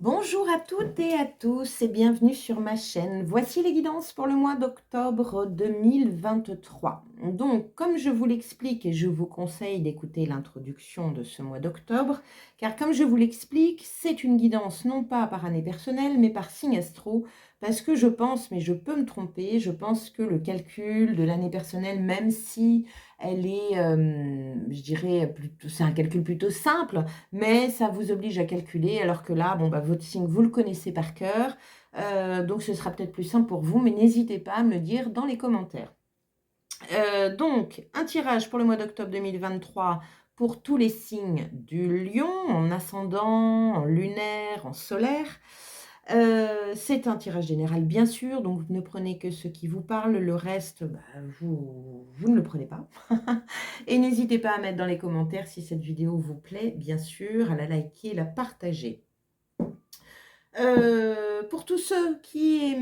Bonjour à toutes et à tous et bienvenue sur ma chaîne. Voici les guidances pour le mois d'octobre 2023. Donc, comme je vous l'explique et je vous conseille d'écouter l'introduction de ce mois d'octobre, car comme je vous l'explique, c'est une guidance non pas par année personnelle, mais par signe astro, parce que je pense, mais je peux me tromper, je pense que le calcul de l'année personnelle, même si elle est, je dirais, c'est un calcul plutôt simple, mais ça vous oblige à calculer, alors que là, bon, bah, votre signe, vous le connaissez par cœur, donc ce sera peut-être plus simple pour vous, mais n'hésitez pas à me le dire dans les commentaires. Donc, un tirage pour le mois d'octobre 2023 pour tous les signes du lion, en ascendant, en lunaire, en solaire. C'est un tirage général, bien sûr, donc ne prenez que ce qui vous parle, le reste, bah, vous ne le prenez pas. Et n'hésitez pas à mettre dans les commentaires si cette vidéo vous plaît, bien sûr, à la liker, la partager. Pour tous ceux qui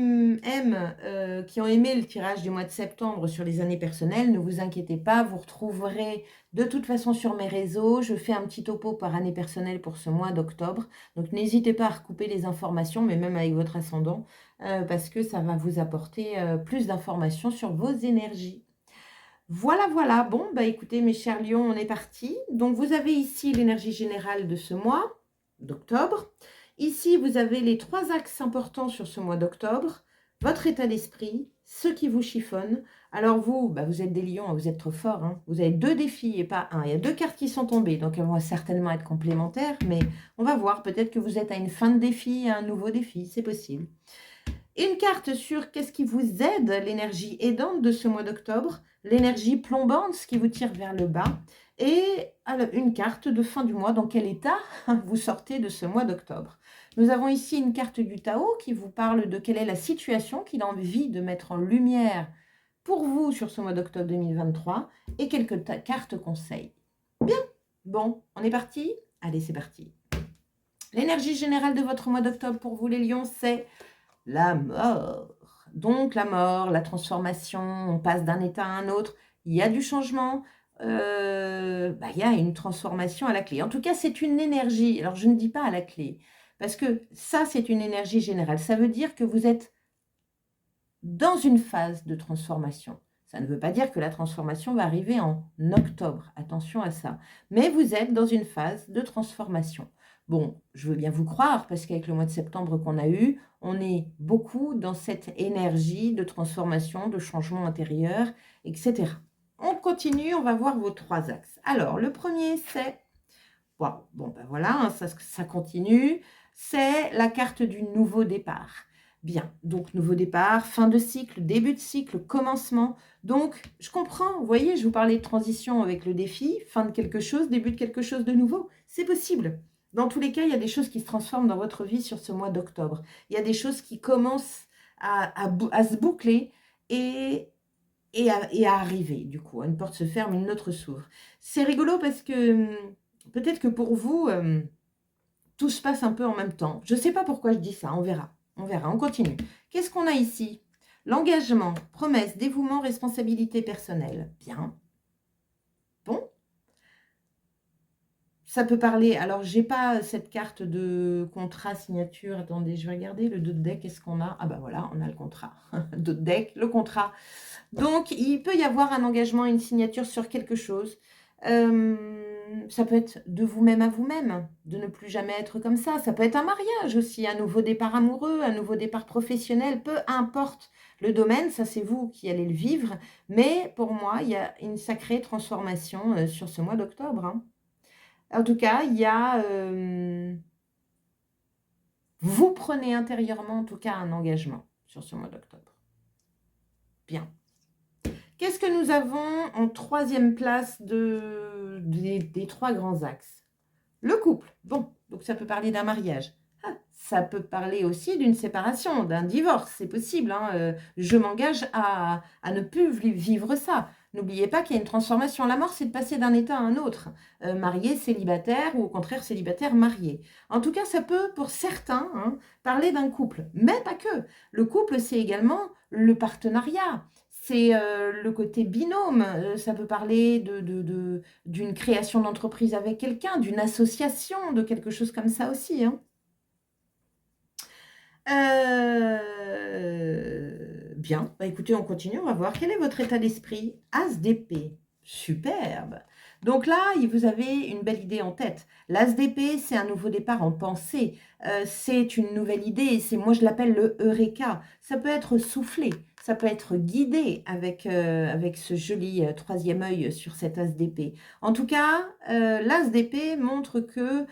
qui ont aimé le tirage du mois de septembre sur les années personnelles, ne vous inquiétez pas, vous retrouverez de toute façon sur mes réseaux. Je fais un petit topo par année personnelle pour ce mois d'octobre. Donc n'hésitez pas à recouper les informations, mais même avec votre ascendant, parce que ça va vous apporter plus d'informations sur vos énergies. Voilà, voilà. Bon, bah écoutez, mes chers lions, on est parti. Donc vous avez ici l'énergie générale de ce mois d'octobre. Ici, vous avez les 3 axes importants sur ce mois d'octobre, votre état d'esprit, ce qui vous chiffonne. Alors vous, bah vous êtes des lions, hein, vous êtes trop forts, hein. Vous avez 2 défis et pas un. Il y a 2 cartes qui sont tombées, donc elles vont certainement être complémentaires, mais on va voir. Peut-être que vous êtes à une fin de défi, à un nouveau défi, c'est possible. Une carte sur qu'est-ce qui vous aide, l'énergie aidante de ce mois d'octobre, l'énergie plombante, ce qui vous tire vers le bas, et une carte de fin du mois, dans quel état vous sortez de ce mois d'octobre. Nous avons ici une carte du Tao qui vous parle de quelle est la situation qu'il a envie de mettre en lumière pour vous sur ce mois d'octobre 2023, et quelques cartes conseils. Bien, bon, on est parti? Allez, c'est parti. L'énergie générale de votre mois d'octobre pour vous les lions, c'est la mort. Donc la mort, la transformation, on passe d'un état à un autre, il y a du changement, il y a une transformation à la clé. En tout cas, c'est une énergie. Alors, je ne dis pas à la clé, parce que ça, c'est une énergie générale. Ça veut dire que vous êtes dans une phase de transformation. Ça ne veut pas dire que la transformation va arriver en octobre. Attention à ça. Mais vous êtes dans une phase de transformation. Bon, je veux bien vous croire, parce qu'avec le mois de septembre qu'on a eu, on est beaucoup dans cette énergie de transformation, de changement intérieur, etc. On continue, on va voir vos 3 axes. Alors, le premier, c'est... Bon, ben voilà, hein, ça continue. C'est la carte du nouveau départ. Bien, donc nouveau départ, fin de cycle, début de cycle, commencement. Donc, je comprends, vous voyez, je vous parlais de transition avec le défi, fin de quelque chose, début de quelque chose de nouveau. C'est possible. Dans tous les cas, il y a des choses qui se transforment dans votre vie sur ce mois d'octobre. Il y a des choses qui commencent à se boucler et à arriver, du coup. Une porte se ferme, une autre s'ouvre. C'est rigolo parce que peut-être que pour vous, tout se passe un peu en même temps. Je ne sais pas pourquoi je dis ça, on verra. On verra, on continue. Qu'est-ce qu'on a ici? L'engagement, promesse, dévouement, responsabilité personnelle. Bien. Bon. Ça peut parler... Alors, j'ai pas cette carte de contrat, signature. Attendez, je vais regarder le dos de deck. Qu'est-ce qu'on a? Ah bah voilà, on a le contrat. Dos de deck, le contrat. Donc, il peut y avoir un engagement, une signature sur quelque chose. Ça peut être de vous-même à vous-même, de ne plus jamais être comme ça. Ça peut être un mariage aussi, un nouveau départ amoureux, un nouveau départ professionnel, peu importe le domaine, ça c'est vous qui allez le vivre. Mais pour moi, il y a une sacrée transformation sur ce mois d'octobre, hein. En tout cas, il y a... vous prenez intérieurement, en tout cas, un engagement sur ce mois d'octobre. Bien. Qu'est-ce que nous avons en 3e place des 3 grands axes? Le couple. Bon, donc ça peut parler d'un mariage. Ah, ça peut parler aussi d'une séparation, d'un divorce, c'est possible, hein. Je m'engage à ne plus vivre ça. N'oubliez pas qu'il y a une transformation. La mort, c'est de passer d'un état à un autre. Marié, célibataire, ou au contraire, célibataire, marié. En tout cas, ça peut, pour certains, hein, parler d'un couple. Mais pas que. Le couple, c'est également le partenariat. C'est le côté binôme. Ça peut parler d'une création d'entreprise avec quelqu'un, d'une association, de quelque chose comme ça aussi, hein. Bien, bah, écoutez, on continue, on va voir. Quel est votre état d'esprit? As d'épée. Superbe. Donc là, vous avez une belle idée en tête. L'as d'épée, c'est un nouveau départ en pensée. C'est une nouvelle idée. Moi, je l'appelle le Eureka. Ça peut être soufflé, ça peut être guidé avec ce joli troisième œil sur cet as d'épée. En tout cas, l'as d'épée montre que,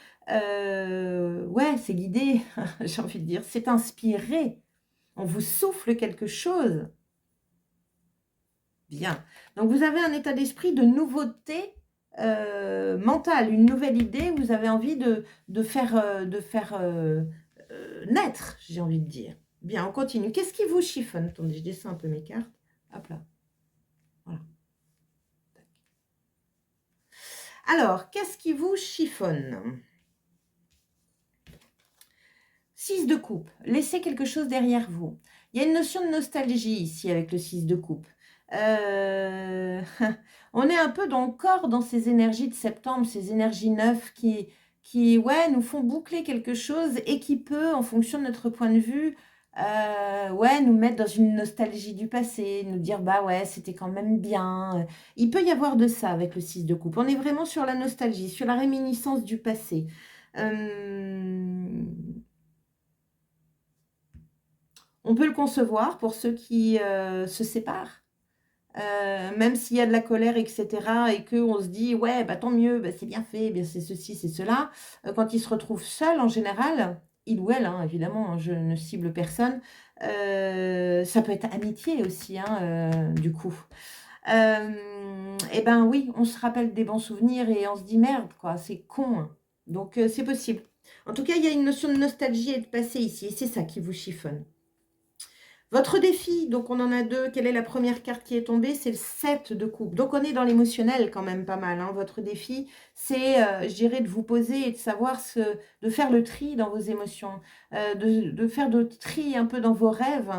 ouais, c'est guidé, j'ai envie de dire, c'est inspiré. On vous souffle quelque chose. Bien. Donc, vous avez un état d'esprit de nouveauté mentale, une nouvelle idée. Vous avez envie de faire naître, j'ai envie de dire. Bien, on continue. Qu'est-ce qui vous chiffonne? Attendez, je descends un peu mes cartes. Hop là. Voilà. Alors, qu'est-ce qui vous chiffonne? 6 de coupe. Laissez quelque chose derrière vous. Il y a une notion de nostalgie ici avec le 6 de coupe. On est un peu encore dans ces énergies de septembre, ces énergies neuves qui ouais, nous font boucler quelque chose et qui peut, en fonction de notre point de vue, ouais, nous mettre dans une nostalgie du passé, nous dire bah ouais, c'était quand même bien. Il peut y avoir de ça avec le 6 de coupe. On est vraiment sur la nostalgie, sur la réminiscence du passé. On peut le concevoir pour ceux qui se séparent. Même s'il y a de la colère, etc., et qu'on se dit, ouais, bah, tant mieux, bah, c'est bien fait, bien, c'est ceci, c'est cela. Quand ils se retrouvent seuls, en général, il ou elle, hein, évidemment, hein, je ne cible personne, ça peut être amitié aussi, hein, du coup. Et ben oui, on se rappelle des bons souvenirs et on se dit, merde, quoi, c'est con, hein. Donc, c'est possible. En tout cas, il y a une notion de nostalgie et de passé ici, et c'est ça qui vous chiffonne. Votre défi, donc on en a deux. Quelle est la première carte qui est tombée? C'est le 7 de coupe. Donc on est dans l'émotionnel quand même pas mal, hein. Votre défi, c'est, je dirais, de vous poser et de savoir de faire le tri dans vos émotions, de faire le tri un peu dans vos rêves.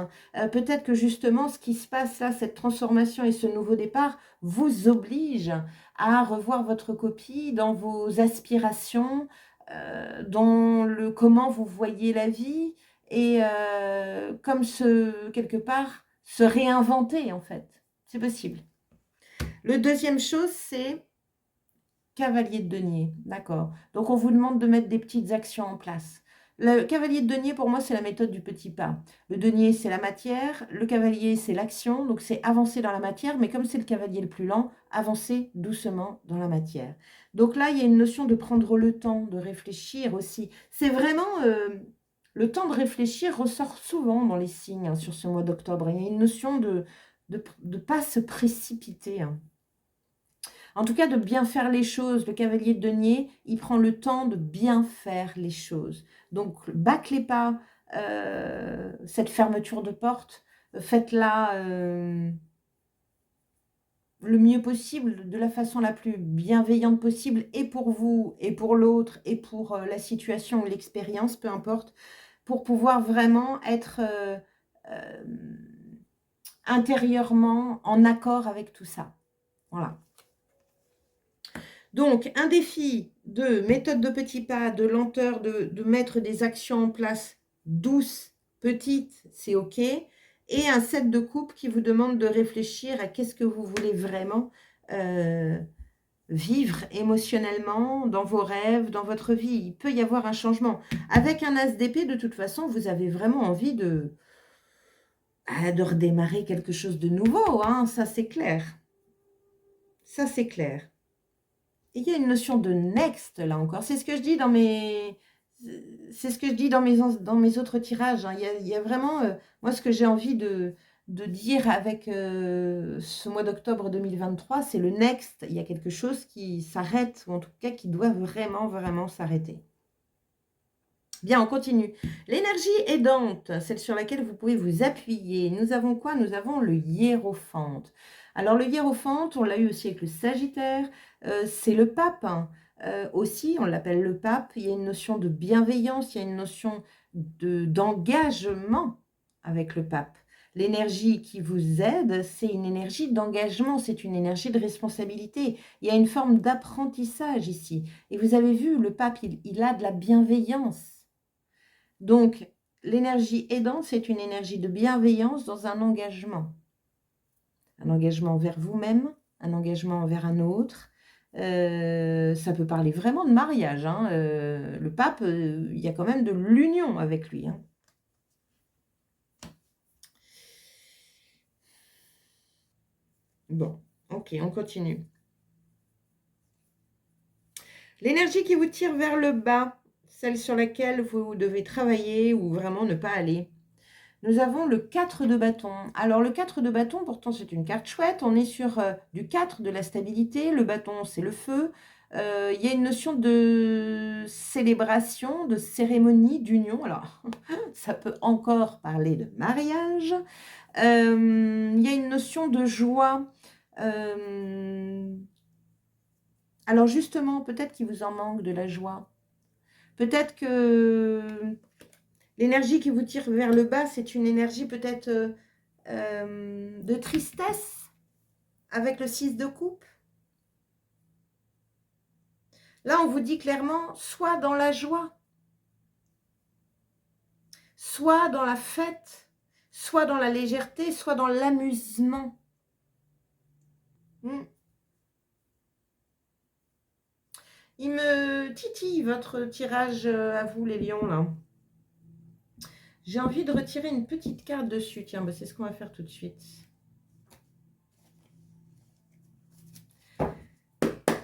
Peut-être que justement, ce qui se passe là, cette transformation et ce nouveau départ, vous oblige à revoir votre copie dans vos aspirations, dans le comment vous voyez la vie et comme quelque part, se réinventer en fait. C'est possible. Le deuxième chose, c'est cavalier de denier. D'accord. Donc, on vous demande de mettre des petites actions en place. Le cavalier de denier, pour moi, c'est la méthode du petit pas. Le denier, c'est la matière. Le cavalier, c'est l'action. Donc, c'est avancer dans la matière. Mais comme c'est le cavalier le plus lent, avancer doucement dans la matière. Donc là, il y a une notion de prendre le temps, de réfléchir aussi. C'est vraiment... le temps de réfléchir ressort souvent dans les signes, hein, sur ce mois d'octobre. Il y a une notion de ne pas se précipiter, hein. En tout cas, de bien faire les choses. Le cavalier de denier, il prend le temps de bien faire les choses. Donc, bâclez pas cette fermeture de porte. Faites-la le mieux possible, de la façon la plus bienveillante possible, et pour vous, et pour l'autre, et pour la situation ou l'expérience, peu importe, pour pouvoir vraiment être intérieurement en accord avec tout ça. Voilà. Donc, un défi de méthode de petits pas, de lenteur, de mettre des actions en place douces, petites, c'est OK. Et un set de coupe qui vous demande de réfléchir à qu'est-ce que vous voulez vraiment vivre émotionnellement dans vos rêves, dans votre vie. Il peut y avoir un changement. Avec un as d'épée, de toute façon, vous avez vraiment envie de redémarrer quelque chose de nouveau, hein, ça c'est clair. Ça c'est clair. Et il y a une notion de next là encore. C'est ce que je dis dans mes, c'est ce que je dis dans mes autres tirages, hein. Il y a vraiment, moi ce que j'ai envie de dire avec ce mois d'octobre 2023, c'est le next. Il y a quelque chose qui s'arrête, ou en tout cas qui doit vraiment, vraiment s'arrêter. Bien, on continue. L'énergie aidante, celle sur laquelle vous pouvez vous appuyer. Nous avons quoi? Nous avons le hiérophante. Alors, le hiérophante, on l'a eu aussi avec le Sagittaire. C'est le pape, hein. Aussi, on l'appelle le pape. Il y a une notion de bienveillance, il y a une notion d'engagement avec le pape. L'énergie qui vous aide, c'est une énergie d'engagement, c'est une énergie de responsabilité. Il y a une forme d'apprentissage ici. Et vous avez vu, le pape, il a de la bienveillance. Donc, l'énergie aidante, c'est une énergie de bienveillance dans un engagement. Un engagement envers vous-même, un engagement envers un autre. Ça peut parler vraiment de mariage, hein. Le pape, il y a quand même de l'union avec lui, hein. Bon, ok, on continue. L'énergie qui vous tire vers le bas, celle sur laquelle vous devez travailler ou vraiment ne pas aller. Nous avons le 4 de bâton. Alors le 4 de bâton, pourtant c'est une carte chouette. On est sur du 4 de la stabilité. Le bâton, c'est le feu. Il y a une notion de célébration, de cérémonie, d'union. Alors, ça peut encore parler de mariage. Il y a une notion de joie. Alors justement, peut-être qu'il vous en manque de la joie. Peut-être que l'énergie qui vous tire vers le bas, c'est une énergie peut-être de tristesse avec le 6 de coupe. Là, on vous dit clairement, soit dans la joie, soit dans la fête, soit dans la légèreté, soit dans l'amusement. Il me titille votre tirage à vous, les lions, là. J'ai envie de retirer une petite carte dessus. Tiens, bah, c'est ce qu'on va faire tout de suite.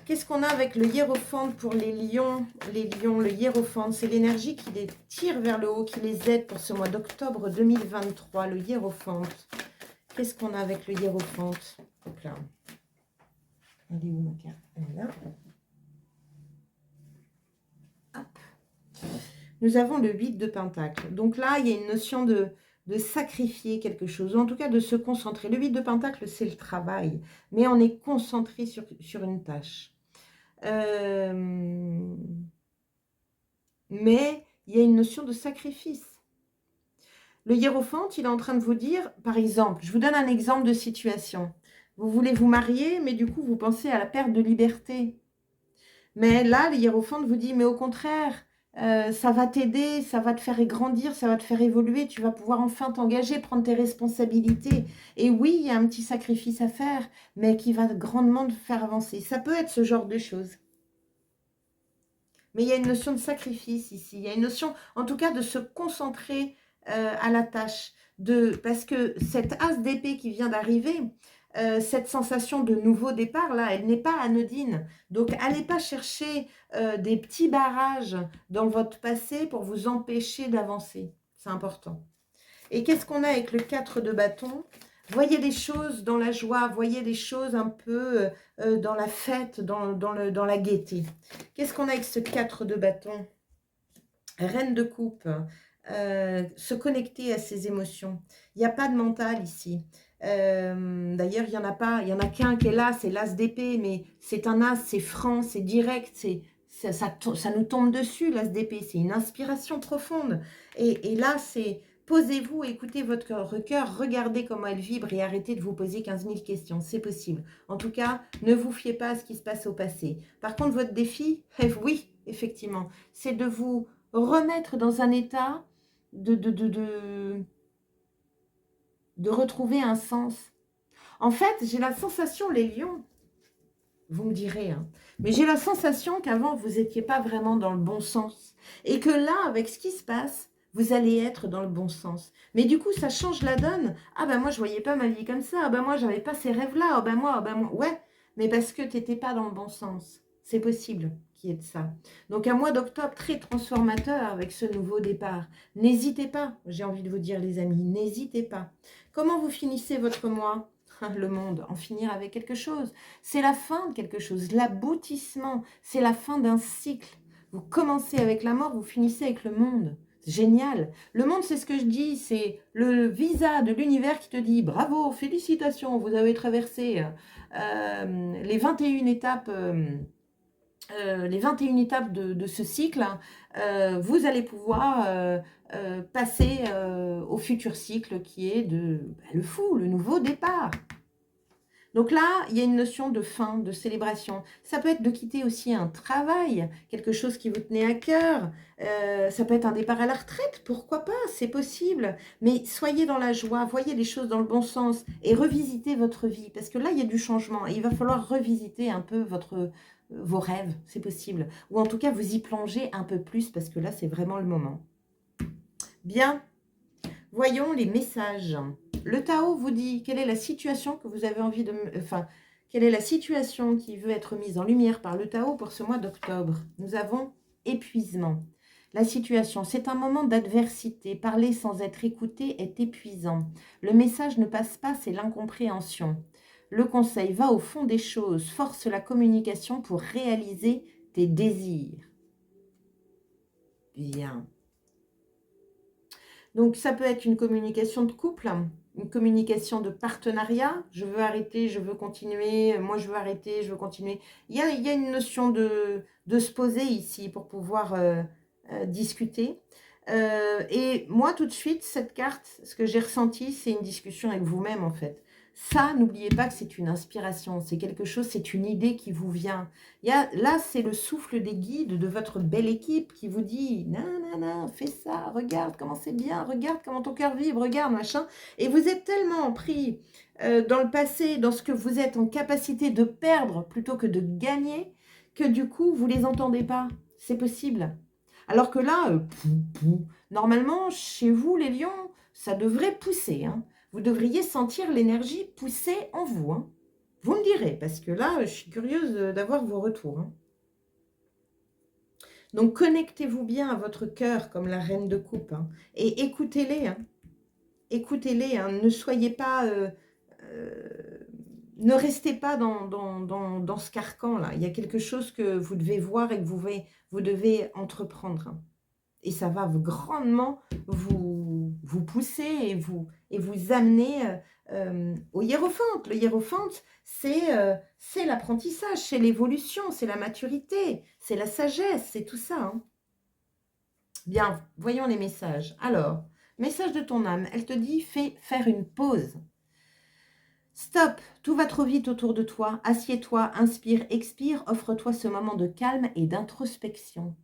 Qu'est-ce qu'on a avec le hiérophante pour les lions? Les lions, le hiérophante, c'est l'énergie qui les tire vers le haut, qui les aide pour ce mois d'octobre 2023. Le hiérophante. Qu'est-ce qu'on a avec le hiérophante? Hop là. Elle est où ma carte? Elle est là. Hop. Nous avons le 8 de pentacle. Donc là, il y a une notion de sacrifier quelque chose, ou en tout cas de se concentrer. Le 8 de pentacle, c'est le travail, mais on est concentré sur une tâche. Mais il y a une notion de sacrifice. Le hiérophante, il est en train de vous dire, par exemple, je vous donne un exemple de situation. Vous voulez vous marier, mais du coup, vous pensez à la perte de liberté. Mais là, le hiérophante vous dit, mais au contraire, ça va t'aider, ça va te faire grandir, ça va te faire évoluer, tu vas pouvoir enfin t'engager, prendre tes responsabilités. Et oui, il y a un petit sacrifice à faire, mais qui va grandement te faire avancer. Ça peut être ce genre de choses. Mais il y a une notion de sacrifice ici. Il y a une notion, en tout cas, de se concentrer à la tâche. Parce que cette as d'épée qui vient d'arriver, cette sensation de nouveau départ, là, elle n'est pas anodine. Donc, allez pas chercher des petits barrages dans votre passé pour vous empêcher d'avancer. C'est important. Et qu'est-ce qu'on a avec le 4 de bâton? Voyez les choses dans la joie, voyez les choses un peu dans la fête, dans la gaieté. Qu'est-ce qu'on a avec ce 4 de bâton? Reine de coupe, se connecter à ses émotions. Il n'y a pas de mental ici. D'ailleurs, il n'y en a pas, il y en a qu'un qui est là, c'est l'as d'épée, mais c'est un as, c'est franc, c'est direct, ça nous tombe dessus, l'as d'épée, c'est une inspiration profonde. Et là, c'est posez-vous, écoutez votre cœur, regardez comment elle vibre et arrêtez de vous poser 15 000 questions, c'est possible. En tout cas, ne vous fiez pas à ce qui se passe au passé. Par contre, votre défi, oui, effectivement, c'est de vous remettre dans un état de retrouver un sens. En fait, j'ai la sensation, les lions, vous me direz, hein, mais j'ai la sensation qu'avant, vous n'étiez pas vraiment dans le bon sens. Et que là, avec ce qui se passe, vous allez être dans le bon sens. Mais du coup, ça change la donne. Ah ben moi, je voyais pas ma vie comme ça. Ah ben moi, j'avais pas ces rêves-là. Ah ben moi. Ouais, mais parce que tu n'étais pas dans le bon sens. C'est possible qu'il y ait de ça. Donc un mois d'octobre très transformateur avec ce nouveau départ. N'hésitez pas, j'ai envie de vous dire les amis, n'hésitez pas. Comment vous finissez votre mois? Le monde, en finir avec quelque chose. C'est la fin de quelque chose, l'aboutissement, c'est la fin d'un cycle. Vous commencez avec la mort, vous finissez avec le monde. Génial. Le monde, c'est ce que je dis, c'est le visa de l'univers qui te dit bravo, félicitations, vous avez traversé les 21 étapes. Les 21 étapes de ce cycle, vous allez pouvoir passer au futur cycle qui est le fou, le nouveau départ. Donc là, il y a une notion de fin, de célébration. Ça peut être de quitter aussi un travail, quelque chose qui vous tenait à cœur. Ça peut être un départ à la retraite, pourquoi pas, c'est possible. Mais soyez dans la joie, voyez les choses dans le bon sens et revisitez votre vie. Parce que là, il y a du changement et il va falloir revisiter un peu vos rêves, c'est possible. Ou en tout cas, vous y plongez un peu plus parce que là, c'est vraiment le moment. Bien, voyons les messages. Le Tao vous dit quelle est la situation que vous avez envie de... Enfin, quelle est la situation qui veut être mise en lumière par le Tao pour ce mois d'octobre. Nous avons épuisement. La situation, c'est un moment d'adversité. Parler sans être écouté est épuisant. Le message ne passe pas, c'est l'incompréhension. Le conseil, va au fond des choses, force la communication pour réaliser tes désirs. Bien. Donc, ça peut être une communication de couple, une communication de partenariat. Je veux arrêter, je veux continuer. Moi, je veux arrêter, je veux continuer. Il y a une notion de se poser ici pour pouvoir discuter. Et moi, tout de suite, cette carte, ce que j'ai ressenti, c'est une discussion avec vous-même, en fait. Ça, n'oubliez pas que c'est une inspiration, c'est quelque chose, c'est une idée qui vous vient. Là, c'est le souffle des guides de votre belle équipe qui vous dit « Non, fais ça, regarde comment c'est bien, regarde comment ton cœur vibre, regarde, machin. » Et vous êtes tellement pris dans le passé, dans ce que vous êtes en capacité de perdre plutôt que de gagner, que du coup, vous ne les entendez pas. C'est possible. Alors que là, normalement, chez vous, les lions, ça devrait pousser. Hein. Vous devriez sentir l'énergie pousser en vous. Hein. Vous me direz, parce que là, je suis curieuse d'avoir vos retours. Hein. Donc, connectez-vous bien à votre cœur comme la reine de coupe. Hein, et écoutez-les. Hein. Écoutez-les. Hein, ne soyez pas... ne restez pas dans ce carcan-là. Il y a quelque chose que vous devez voir et que vous devez entreprendre. Hein. Et ça va grandement vous pousser et vous amener au hiérophante. Le hiérophante, c'est l'apprentissage, c'est l'évolution, c'est la maturité, c'est la sagesse, c'est tout ça. Hein. Bien, voyons les messages. Alors, message de ton âme, elle te dit, fais faire une pause. Stop, tout va trop vite autour de toi. Assieds-toi, inspire, expire, offre-toi ce moment de calme et d'introspection.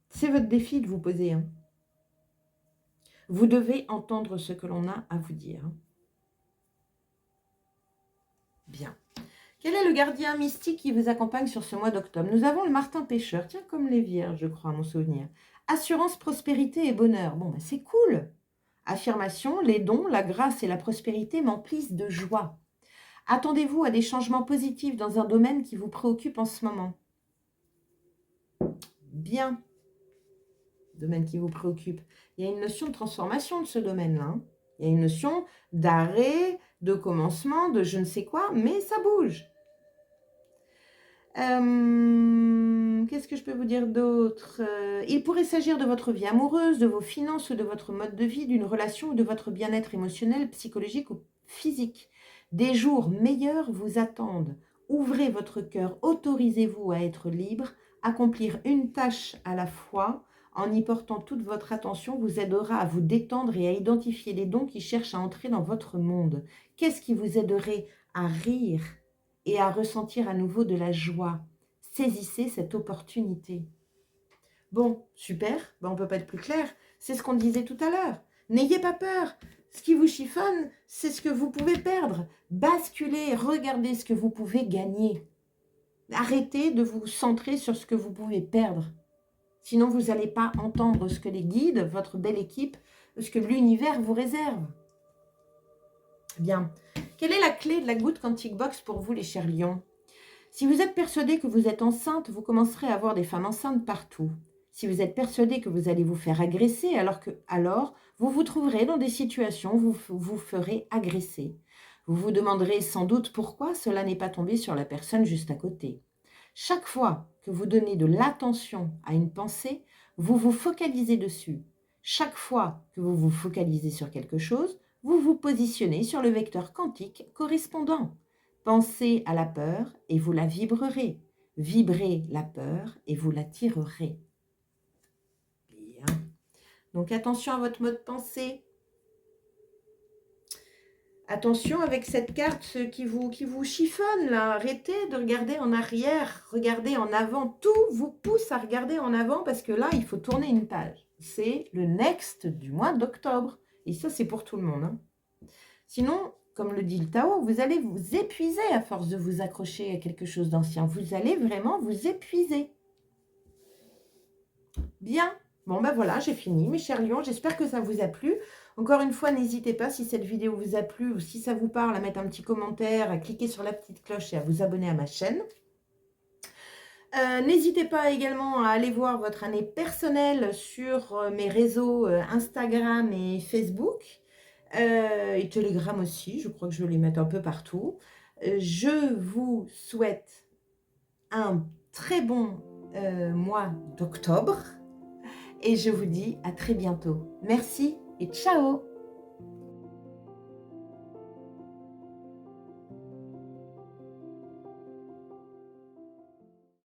C'est votre défi de vous poser. Hein. Vous devez entendre ce que l'on a à vous dire. Bien. Quel est le gardien mystique qui vous accompagne sur ce mois d'octobre? Nous avons le Martin Pêcheur, tiens, comme les vierges, je crois, à mon souvenir. Assurance, prospérité et bonheur. Bon, ben, c'est cool. Affirmation, les dons, la grâce et la prospérité m'emplissent de joie. Attendez-vous à des changements positifs dans un domaine qui vous préoccupe en ce moment. Bien. Domaine qui vous préoccupe. Il y a une notion de transformation de ce domaine-là. Hein. Il y a une notion d'arrêt, de commencement, de je ne sais quoi, mais ça bouge. Qu'est-ce que je peux vous dire d'autre? Il pourrait s'agir de votre vie amoureuse, de vos finances ou de votre mode de vie, d'une relation ou de votre bien-être émotionnel, psychologique ou physique. Des jours meilleurs vous attendent. Ouvrez votre cœur, autorisez-vous à être libre, accomplir une tâche à la fois. En y portant toute votre attention, vous aidera à vous détendre et à identifier les dons qui cherchent à entrer dans votre monde. Qu'est-ce qui vous aiderait à rire et à ressentir à nouveau de la joie? Saisissez cette opportunité. Bon, super, ben on ne peut pas être plus clair. C'est ce qu'on disait tout à l'heure. N'ayez pas peur. Ce qui vous chiffonne, c'est ce que vous pouvez perdre. Basculez, regardez ce que vous pouvez gagner. Arrêtez de vous centrer sur ce que vous pouvez perdre. Sinon, vous n'allez pas entendre ce que les guides, votre belle équipe, ce que l'univers vous réserve. Bien. Quelle est la clé de la Good Quantic Box pour vous, les chers lions? Si vous êtes persuadé que vous êtes enceinte, vous commencerez à voir des femmes enceintes partout. Si vous êtes persuadé que vous allez vous faire agresser, alors vous vous trouverez dans des situations où vous ferez agresser. Vous vous demanderez sans doute pourquoi cela n'est pas tombé sur la personne juste à côté. Chaque fois que vous donnez de l'attention à une pensée, vous vous focalisez dessus. Chaque fois que vous vous focalisez sur quelque chose, vous vous positionnez sur le vecteur quantique correspondant. Pensez à la peur et vous la vibrerez. Vibrez la peur et vous l'attirerez. Bien. Donc attention à votre mode de pensée. Attention avec cette carte qui vous chiffonne là, arrêtez de regarder en arrière, regardez en avant, tout vous pousse à regarder en avant parce que là, il faut tourner une page. C'est le next du mois d'octobre et ça, c'est pour tout le monde, hein. Sinon, comme le dit le Tao, vous allez vous épuiser à force de vous accrocher à quelque chose d'ancien. Vous allez vraiment vous épuiser. Bien. Bon, ben voilà, j'ai fini, mes chers lions. J'espère que ça vous a plu. Encore une fois, n'hésitez pas, si cette vidéo vous a plu ou si ça vous parle, à mettre un petit commentaire, à cliquer sur la petite cloche et à vous abonner à ma chaîne. N'hésitez pas également à aller voir votre année personnelle sur mes réseaux Instagram et Facebook. Et Telegram aussi, je crois que je vais les mettre un peu partout. Je vous souhaite un très bon mois d'octobre et je vous dis à très bientôt. Merci et ciao!